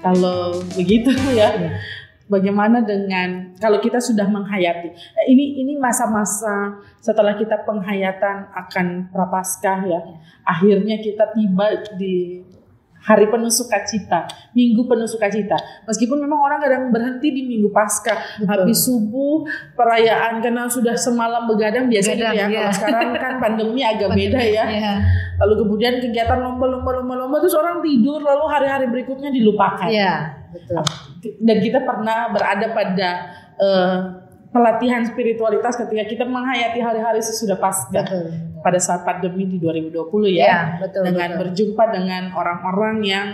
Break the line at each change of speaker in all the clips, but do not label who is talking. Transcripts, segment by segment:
Kalau begitu ya, bagaimana dengan kalau kita sudah menghayati ini masa-masa setelah kita penghayatan akan Prapaskah ya, akhirnya kita tiba di hari penuh sukacita, minggu penuh sukacita. Meskipun memang orang kadang berhenti di minggu Paskah, habis subuh perayaan karena sudah semalam begadang biasanya ya. Kalau sekarang kan pandemi agak beda ya. Lalu kemudian kegiatan lomba terus orang tidur, lalu hari-hari berikutnya dilupakan.
Iya, betul.
Dan kita pernah berada pada pelatihan spiritualitas ketika kita menghayati hari-hari sesudah Paskah. Pada saat pandemi di 2020 ya, dengan berjumpa dengan orang-orang yang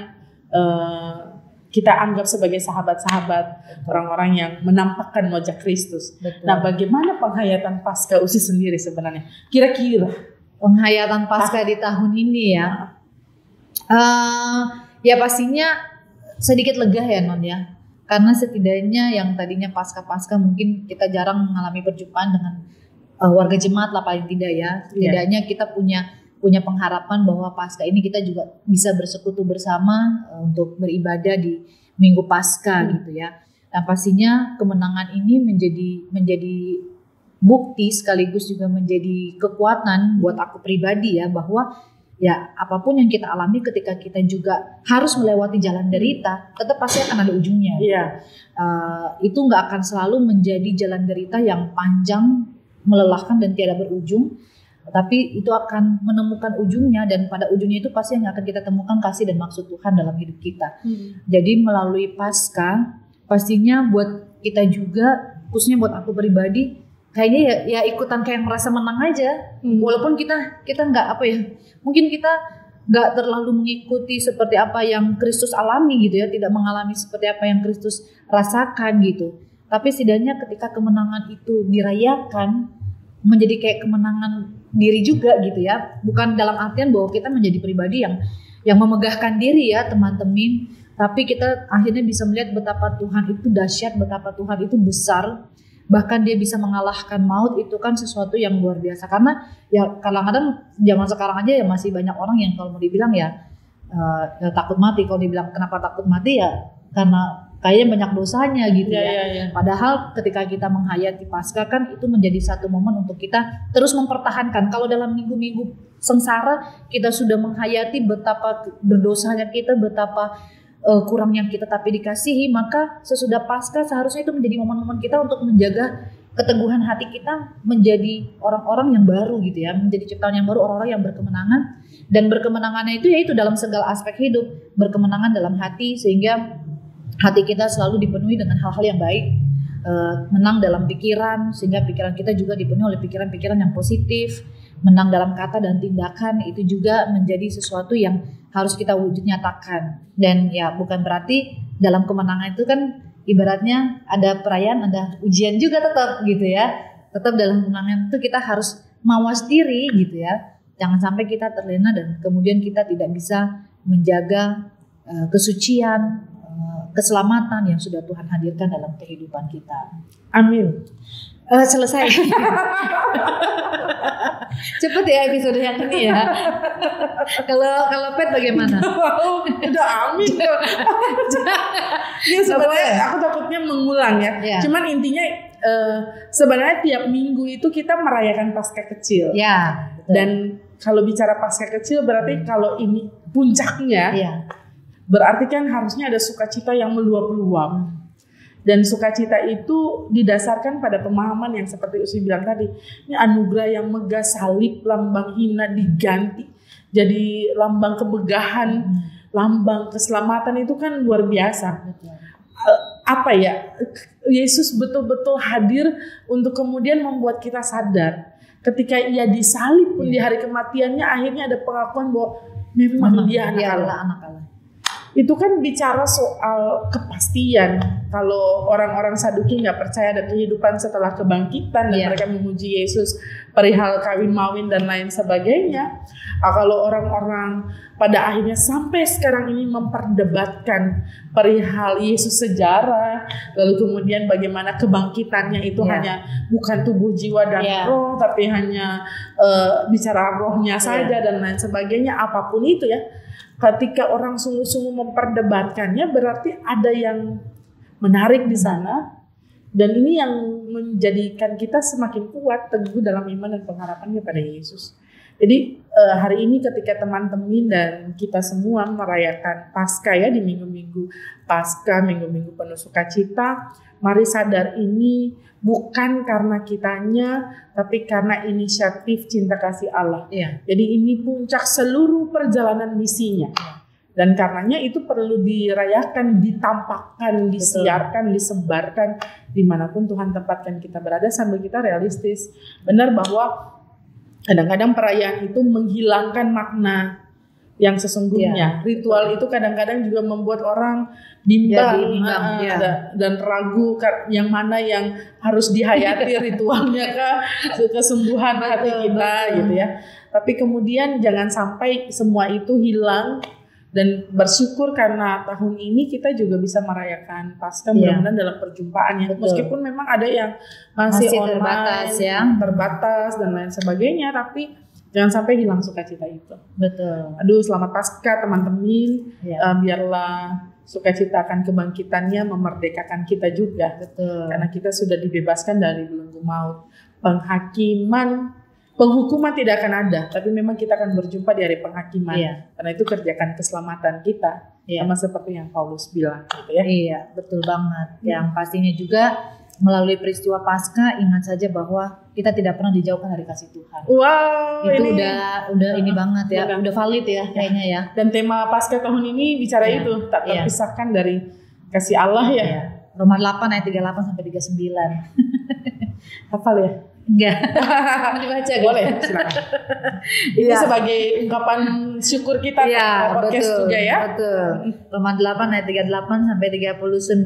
kita anggap sebagai sahabat-sahabat, orang-orang yang menampakkan wajah Kristus. Nah, bagaimana penghayatan Paskah Usi sendiri sebenarnya? Kira-kira
penghayatan Paskah di tahun ini ya, ya pastinya sedikit lega ya Non ya, karena setidaknya yang tadinya Paskah mungkin kita jarang mengalami perjumpaan dengan warga jemaat lah paling tidak ya. Setidaknya kita punya pengharapan bahwa Paskah ini kita juga bisa bersekutu bersama untuk beribadah di Minggu Paskah gitu ya. Dan pastinya kemenangan ini menjadi bukti sekaligus juga menjadi kekuatan buat aku pribadi ya, bahwa ya apapun yang kita alami ketika kita juga harus melewati jalan derita, tetap pasti akan ada ujungnya. Itu nggak akan selalu menjadi jalan derita yang panjang, melelahkan dan tiada berujung, tapi itu akan menemukan ujungnya, dan pada ujungnya itu pasti yang akan kita temukan kasih dan maksud Tuhan dalam hidup kita. Jadi melalui Paskah pastinya buat kita juga, khususnya buat aku pribadi, kayaknya ya ikutan kayak merasa menang aja. Walaupun kita nggak mungkin kita nggak terlalu mengikuti seperti apa yang Kristus alami gitu ya, tidak mengalami seperti apa yang Kristus rasakan gitu. Tapi setidaknya ketika kemenangan itu dirayakan, menjadi kayak kemenangan diri juga gitu ya. Bukan dalam artian bahwa kita menjadi pribadi yang memegahkan diri ya teman-teman. Tapi kita akhirnya bisa melihat betapa Tuhan itu dahsyat, betapa Tuhan itu besar. Bahkan dia bisa mengalahkan maut, itu kan sesuatu yang luar biasa. Karena ya kadang-kadang zaman sekarang aja ya masih banyak orang yang kalau mau dibilang ya takut mati. Kalau dibilang kenapa takut mati ya karena kayaknya banyak dosanya gitu ya. Padahal ketika kita menghayati Paskah kan itu menjadi satu momen untuk kita terus mempertahankan. Kalau dalam minggu-minggu sengsara kita sudah menghayati betapa berdosanya kita, betapa kurangnya kita tapi dikasihi, maka sesudah Paskah seharusnya itu menjadi momen-momen kita untuk menjaga keteguhan hati kita menjadi orang-orang yang baru gitu ya, menjadi ciptaan yang baru, orang-orang yang berkemenangan. Dan berkemenangannya itu yaitu dalam segala aspek hidup, berkemenangan dalam hati sehingga hati kita selalu dipenuhi dengan hal-hal yang baik, menang dalam pikiran sehingga pikiran kita juga dipenuhi oleh pikiran-pikiran yang positif, menang dalam kata dan tindakan itu juga menjadi sesuatu yang harus kita wujud nyatakan. Dan ya bukan berarti dalam kemenangan itu kan ibaratnya ada perayaan, ada ujian juga tetap gitu ya. Tetap dalam kemenangan itu kita harus mawas diri gitu ya. Jangan sampai kita terlena dan kemudian kita tidak bisa menjaga kesucian, keselamatan yang sudah Tuhan hadirkan dalam kehidupan kita.
Amin.
Selesai. Cepet ya episode yang ini ya. Kalau Pet bagaimana?
Udah amin. Ini sebenarnya aku takutnya mengulang ya. Cuman intinya sebenarnya tiap minggu itu kita merayakan Paskah kecil.
Ya. Betul.
Dan kalau bicara Paskah kecil berarti kalau ini puncaknya, berarti kan harusnya ada sukacita yang meluap-luap. Dan sukacita itu didasarkan pada pemahaman yang seperti Usi bilang tadi. Ini anugerah yang megah, salib, lambang hina diganti jadi lambang kemegahan, lambang keselamatan, itu kan luar biasa. Apa ya, Yesus betul-betul hadir untuk kemudian membuat kita sadar. Ketika ia disalib pun di hari kematiannya, akhirnya ada pengakuan bahwa memang dia anak Allah. Itu kan bicara soal kepastian. Kalau orang-orang Saduki nggak percaya ada kehidupan setelah kebangkitan dan mereka memuji Yesus perihal kawin mawin dan lain sebagainya. Kalau orang-orang pada akhirnya sampai sekarang ini memperdebatkan perihal Yesus sejarah, lalu kemudian bagaimana kebangkitannya itu hanya bukan tubuh, jiwa dan roh, tapi hanya bicara rohnya saja dan lain sebagainya, apapun itu ya. ketika orang sungguh-sungguh memperdebatkannya berarti ada yang menarik di sana. Dan ini yang menjadikan kita semakin kuat, teguh dalam iman dan pengharapannya pada Yesus. Jadi hari ini ketika teman-teman dan kita semua merayakan Paskah ya, di minggu-minggu Paskah, minggu-minggu penuh sukacita, mari sadar ini bukan karena kitanya, tapi karena inisiatif cinta kasih Allah.
Iya.
Jadi ini puncak seluruh perjalanan misinya. Dan karenanya itu perlu dirayakan, ditampakkan, disiarkan, disebarkan dimanapun Tuhan tempatkan kita berada sambil kita realistis. Benar bahwa kadang-kadang perayaan itu menghilangkan makna yang sesungguhnya. Ritual itu kadang-kadang juga membuat orang bimbang dan ragu yang mana yang harus dihayati ritualnya kah, kesembuhan hati kita gitu ya. Tapi kemudian jangan sampai semua itu hilang. Dan bersyukur karena tahun ini kita juga bisa merayakan Paskah mudah-mudahan dalam perjumpaannya. Meskipun memang ada yang masih online, terbatas dan lain sebagainya, tapi jangan sampai hilang sukacita itu.
Betul.
Aduh, selamat Paskah teman-teman. Biarlah sukacita akan kebangkitannya memerdekakan kita juga.
Betul.
Karena kita sudah dibebaskan dari belenggu maut. Penghukuman tidak akan ada, tapi memang kita akan berjumpa di hari penghakiman. Karena itu kerjakan keselamatan kita, sama seperti yang Paulus bilang, gitu ya.
Iya, betul banget. Yang pastinya juga melalui peristiwa Paskah, ingat saja bahwa kita tidak pernah dijauhkan dari kasih Tuhan.
Wow,
itu udah ini banget ya, udah valid ya kayaknya ya.
Dan tema Paskah tahun ini bicara itu, tak terpisahkan dari kasih Allah ya.
Roma 8 ayat 38 sampai 39.
Hafal ya?
Enggak. Dibaca
boleh, silakan. Ini sebagai ungkapan syukur kita podcast juga ya.
Betul. Roma 8 ayat 38 sampai 39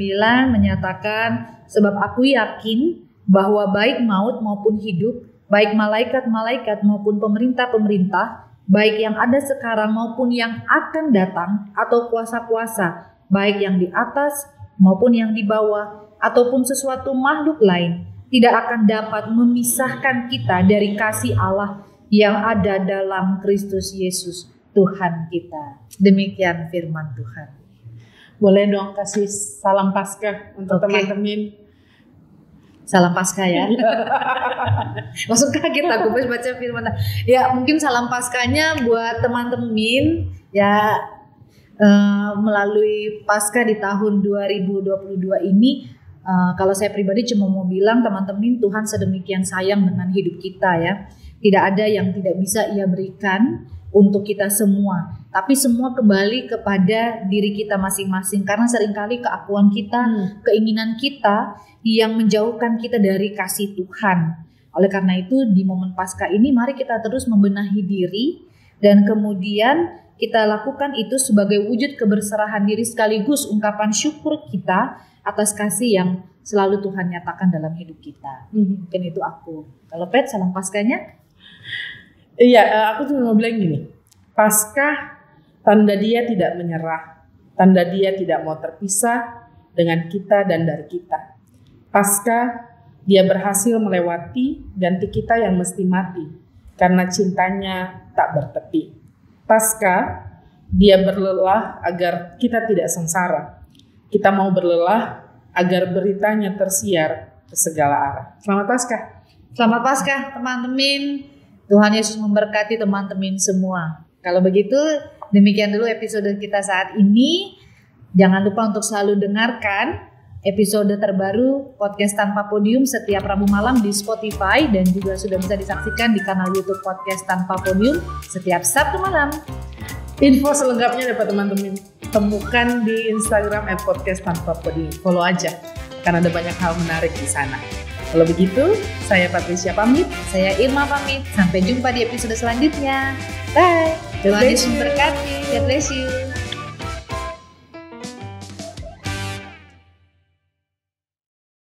menyatakan, sebab aku yakin bahwa baik maut maupun hidup, baik malaikat-malaikat maupun pemerintah-pemerintah, baik yang ada sekarang maupun yang akan datang, atau kuasa-kuasa, baik yang di atas maupun yang di bawah, ataupun sesuatu makhluk lain, tidak akan dapat memisahkan kita dari kasih Allah yang ada dalam Kristus Yesus Tuhan kita. Demikian firman Tuhan.
Boleh dong kasih salam Paskah untuk teman-teman.
Salam Paskah ya. Langsung kaget aku pas baca firman. Ya mungkin salam Paskahnya buat teman-teman ya, melalui Paskah di tahun 2022 ini. Kalau saya pribadi cuma mau bilang teman-teman, Tuhan sedemikian sayang dengan hidup kita ya. Tidak ada yang tidak bisa Ia berikan untuk kita semua. Tapi semua kembali kepada diri kita masing-masing. Karena seringkali keakuan kita, keinginan kita yang menjauhkan kita dari kasih Tuhan. Oleh karena itu di momen Paskah ini mari kita terus membenahi diri. Dan kemudian kita lakukan itu sebagai wujud keberserahan diri sekaligus ungkapan syukur kita atas kasih yang selalu Tuhan nyatakan dalam hidup kita. Mungkin itu aku. Kalau Pet, salam Paskahnya?
Iya, aku cuma mau bilang gini. Paskah tanda Dia tidak menyerah, tanda Dia tidak mau terpisah dengan kita dan dari kita. Paskah Dia berhasil melewati ganti kita yang mesti mati karena cintanya tak bertepi. Paskah Dia berlelah agar kita tidak sengsara. Kita mau berlelah agar beritanya tersiar ke segala arah. Selamat Paskah.
Selamat Paskah teman-teman. Tuhan Yesus memberkati teman-teman semua. Kalau begitu demikian dulu episode kita saat ini. Jangan lupa untuk selalu dengarkan episode terbaru Podcast Tanpa Podium setiap Rabu malam di Spotify. Dan juga sudah bisa disaksikan di kanal YouTube Podcast Tanpa Podium setiap Sabtu malam.
Info selengkapnya dapat teman-teman temukan di Instagram @podcasttanpapodium. Follow aja karena ada banyak hal menarik di sana. Kalau begitu, saya Patricia pamit,
saya Irma pamit. Sampai jumpa di episode selanjutnya. Bye.
Tuhan Yesus memberkati.
God bless you.